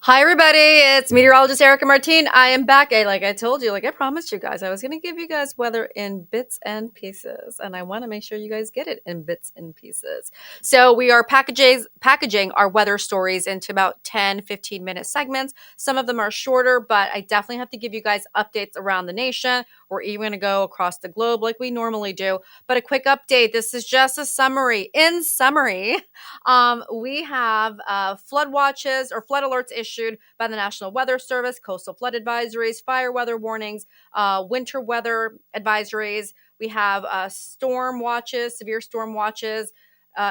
Hi, everybody. It's meteorologist Erica Martin. I am back. Like I told you, like I promised you guys, I was going to give you guys weather in bits and pieces. And I want to make sure you guys get it in bits and pieces. So we are packaging our weather stories into about 10, 15-minute segments. Some of them are shorter, but I definitely have to give you guys updates around the nation. We're even going to go across the globe like we normally do. But a quick update. This is just a summary. In summary, we have flood watches or flood alerts issued by the National Weather Service, coastal flood advisories, fire weather warnings, winter weather advisories. We have storm watches, severe storm watches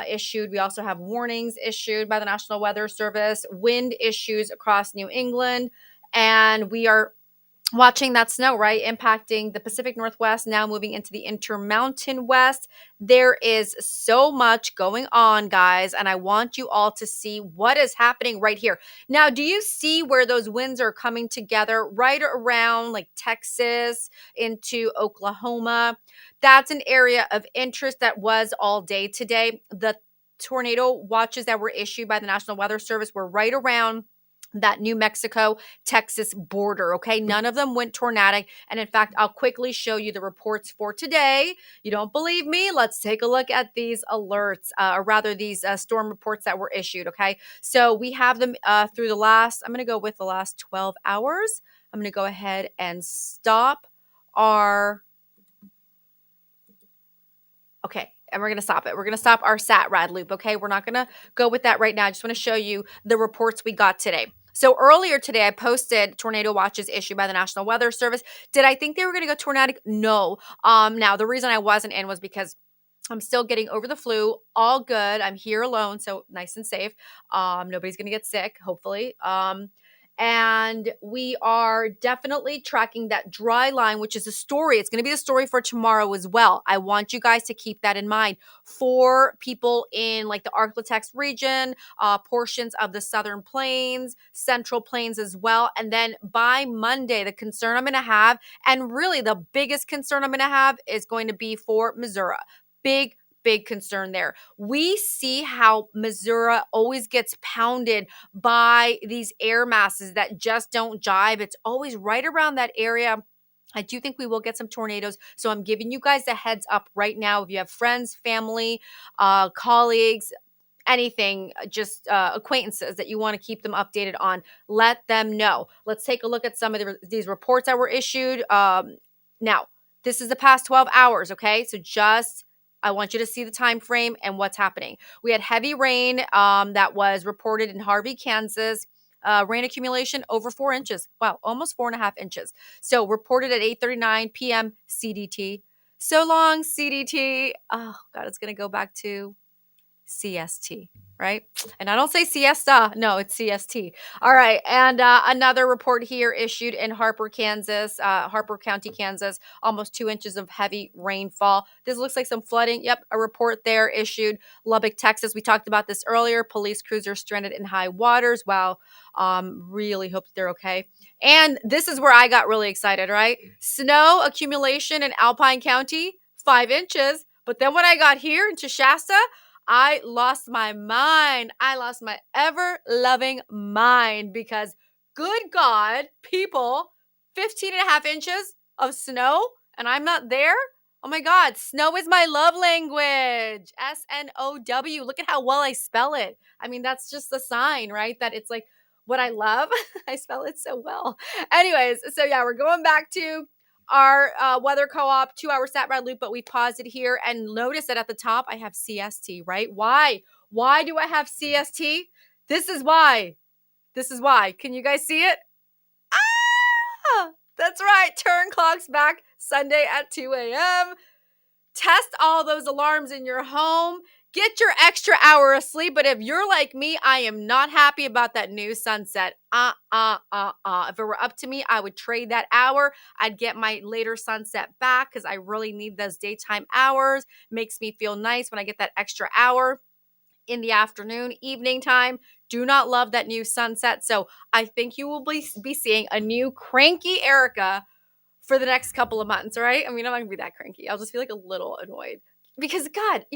issued. We also have warnings issued by the National Weather Service, wind issues across New England. And we are watching that snow, right, impacting the Pacific Northwest, now moving into the Intermountain West. There is so much going on, guys, and I want you all to see what is happening right here. Now, do you see where those winds are coming together right around like Texas into Oklahoma? That's an area of interest that was all day today. The tornado watches that were issued by the National Weather Service were right around that New Mexico Texas border. Okay. None of them went tornadic. And in fact, I'll quickly show you the reports for today. You don't believe me? Let's take a look at these alerts, or rather, these storm reports that were issued. Okay. So we have them through I'm going to go with the last 12 hours. I'm going to go ahead and stop our. Okay. And we're going to stop it. We're going to stop our sat rad loop. Okay. We're not going to go with that right now. I just want to show you the reports we got today. So earlier today, I posted tornado watches issued by the National Weather Service. Did I think they were going to go tornadic? No. Now the reason I wasn't in was because I'm still getting over the flu. All good. I'm here alone, so nice and safe. Nobody's going to get sick, hopefully. And we are definitely tracking that dry line, which is a story. It's going to be the story for tomorrow as well. I want you guys to keep that in mind for people in like the Arklatex region, portions of the Southern Plains, Central Plains as well. And then by Monday, the concern I'm going to have, and really the biggest concern I'm going to have, is going to be for Missouri. Big concern there. We see how Missouri always gets pounded by these air masses that just don't jive. It's always right around that area. I do think we will get some tornadoes. So I'm giving you guys a heads up right now. If you have friends, family, colleagues, anything, just acquaintances that you want to keep them updated on, let them know. Let's take a look at some of these reports that were issued. Now, this is the past 12 hours, okay? So I want you to see the time frame and what's happening. We had heavy rain that was reported in Harvey, Kansas. Rain accumulation over 4 inches. Wow, almost 4.5 inches. So reported at 8:39 p.m. CDT. So long, CDT. Oh God, it's gonna go back to CST, right? And I don't say siesta. No, it's CST. All right. And another report here issued in Harper, Kansas, Harper County, Kansas, almost 2 inches of heavy rainfall. This looks like some flooding. Yep. A report there issued Lubbock, Texas. We talked about this earlier. Police cruiser stranded in high waters. Wow. Really hope they're okay. And this is where I got really excited, right? Snow accumulation in Alpine County, 5 inches. But then when I got here into Shasta, I lost my mind. I lost my ever loving mind because, good God, people, 15.5 inches of snow and I'm not there? Oh my God, snow is my love language. SNOW. Look at how well I spell it. I mean, that's just the sign, right? That it's like what I love. I spell it so well. Anyways, so yeah, we're going back to our weather co-op 2-hour sat rad loop, but we paused it here and notice that at the top I have CST, right? Why do I have CST? This is why. Can you guys see it? Ah, that's right. Turn clocks back Sunday at 2 a.m. Test all those alarms in your home. Get your extra hour of sleep. But if you're like me, I am not happy about that new sunset. If it were up to me, I would trade that hour. I'd get my later sunset back because I really need those daytime hours. Makes me feel nice when I get that extra hour in the afternoon, evening time. Do not love that new sunset. So I think you will be seeing a new cranky Erica for the next couple of months, right? I mean, I'm not gonna be that cranky. I'll just feel like a little annoyed. because God,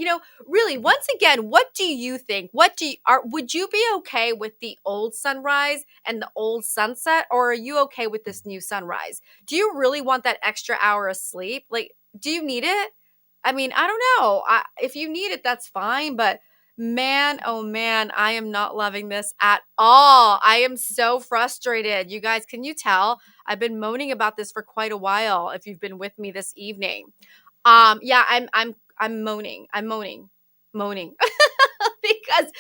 really, once again, what do you think? Would you be okay with the old sunrise and the old sunset, or are you okay with this new sunrise? Do you really want that extra hour of sleep? Like, do you need it? I mean, I don't know. If you need it, that's fine, but man, oh man, I am not loving this at all. I am so frustrated. You guys, can you tell? I've been moaning about this for quite a while if you've been with me this evening. Yeah, I'm moaning. I'm moaning because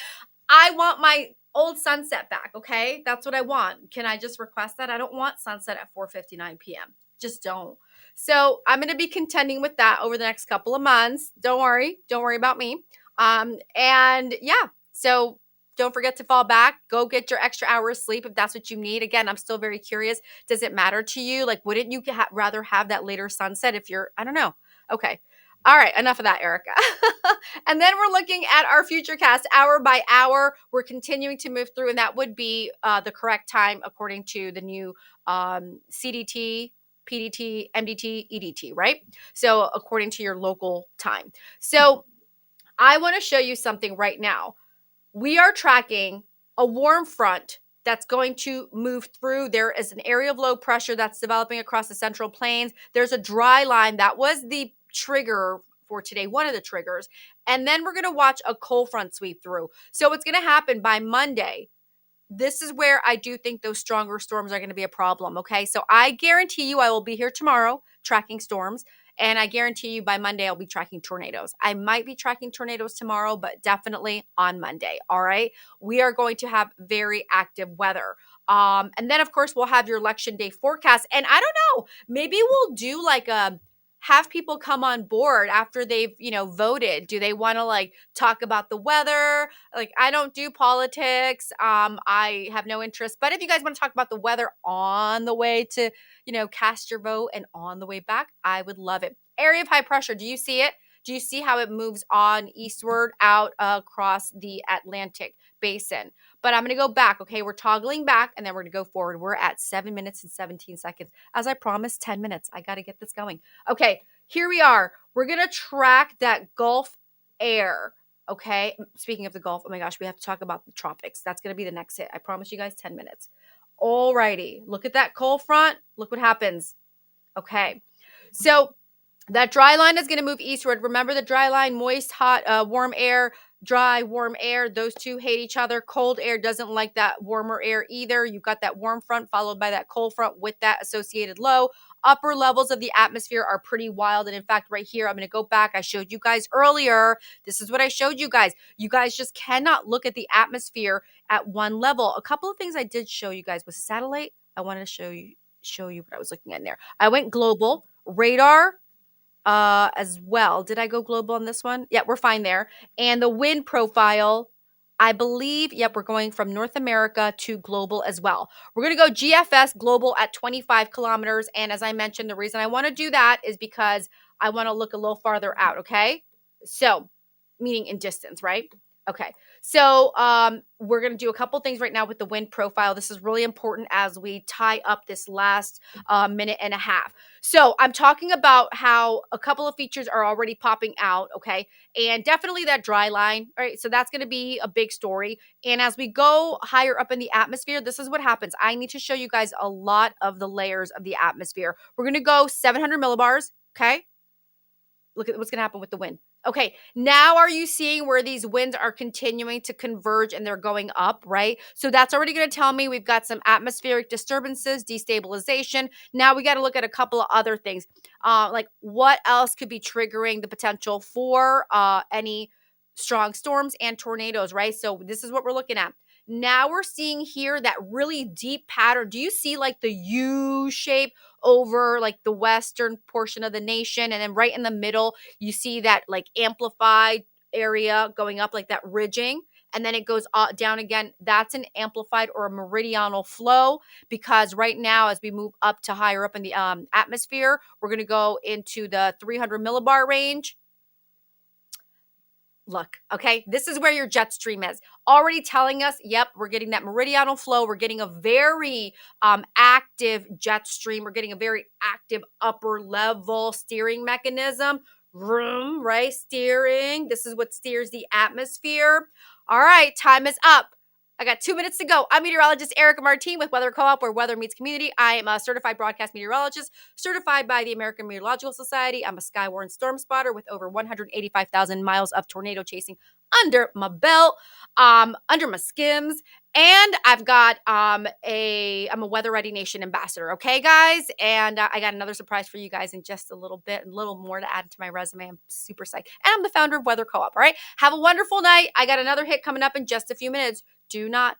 I want my old sunset back, okay? That's what I want. Can I just request that? I don't want sunset at 4:59 p.m. Just don't. So, I'm going to be contending with that over the next couple of months. Don't worry. Don't worry about me. And yeah, so don't forget to fall back. Go get your extra hour of sleep if that's what you need. Again, I'm still very curious. Does it matter to you? Like, wouldn't you rather have that later sunset if you're, I don't know. Okay. All right, enough of that, Erica. And then we're looking at our future cast hour by hour. We're continuing to move through, and that would be the correct time according to the new CDT, PDT, MDT, EDT, right? So, according to your local time. So, I want to show you something right now. We are tracking a warm front that's going to move through. There is an area of low pressure that's developing across the central plains. There's a dry line that was the trigger for today, one of the triggers. And then we're going to watch a cold front sweep through. So what's going to happen by Monday, this is where I do think those stronger storms are going to be a problem. Okay. So I guarantee you I will be here tomorrow tracking storms. And I guarantee you by Monday, I'll be tracking tornadoes. I might be tracking tornadoes tomorrow, but definitely on Monday. All right. We are going to have very active weather. And then, of course, we'll have your election day forecast. And I don't know, maybe we'll do like a have people come on board after they've, voted. Do they want to like talk about the weather? Like, I don't do politics. I have no interest. But if you guys want to talk about the weather on the way to, cast your vote and on the way back, I would love it. Area of high pressure. Do you see it? Do you see how it moves on eastward out across the Atlantic basin? But I'm going to go back. Okay. We're toggling back and then we're going to go forward. We're at 7 minutes and 17 seconds. As I promised, 10 minutes. I got to get this going. Okay. Here we are. We're going to track that Gulf air. Okay. Speaking of the Gulf, oh my gosh, we have to talk about the tropics. That's going to be the next hit. I promise you guys 10 minutes. All righty. Look at that cold front. Look what happens. Okay. So that dry line is going to move eastward. Remember the dry line, moist, hot, warm air, dry, warm air. Those two hate each other. Cold air doesn't like that warmer air either. You've got that warm front followed by that cold front with that associated low. Upper levels of the atmosphere are pretty wild. And in fact, right here, I'm going to go back. I showed you guys earlier. This is what I showed you guys. You guys just cannot look at the atmosphere at one level. A couple of things I did show you guys was satellite. I wanted to show you what I was looking at in there. I went global, radar, as well. Did I go global on this one? Yeah, we're fine there. And the wind profile, I believe, yep, we're going from North America to global as well. We're going to go GFS global at 25 kilometers. And as I mentioned, the reason I want to do that is because I want to look a little farther out, okay? So, meaning in distance, right? Okay. So, we're going to do a couple things right now with the wind profile. This is really important as we tie up this last minute and a half. So I'm talking about how a couple of features are already popping out, okay? And definitely that dry line, right? So that's going to be a big story. And as we go higher up in the atmosphere, this is what happens. I need to show you guys a lot of the layers of the atmosphere. We're going to go 700 millibars, okay? Look at what's going to happen with the wind. Okay, now are you seeing where these winds are continuing to converge and they're going up, right? So that's already going to tell me we've got some atmospheric disturbances, destabilization. Now we got to look at a couple of other things, like what else could be triggering the potential for any strong storms and tornadoes, right? So this is what we're looking at. Now we're seeing here that really deep pattern. Do you see like the U shape over like the western portion of the nation? And then right in the middle, you see that like amplified area going up like that ridging. And then it goes down again. That's an amplified or a meridional flow because right now, as we move up to higher up in the atmosphere, we're going to go into the 300 millibar range. Look, okay, this is where your jet stream is already telling us, yep, we're getting that meridional flow. We're getting a very active jet stream. We're getting a very active upper level steering mechanism vroom, right? Steering. This is what steers the atmosphere. All right, time is up. I got 2 minutes to go. I'm meteorologist Erica Martin with Weather Co-op, where weather meets community. I am a certified broadcast meteorologist, certified by the American Meteorological Society. I'm a Skywarn storm spotter with over 185,000 miles of tornado chasing under my belt, under my skims. And I've got I'm a Weather Ready Nation ambassador. Okay, guys, and I got another surprise for you guys in just a little bit, a little more to add to my resume. I'm super psyched, and I'm the founder of Weather Co-op. All right, have a wonderful night. I got another hit coming up in just a few minutes. Do not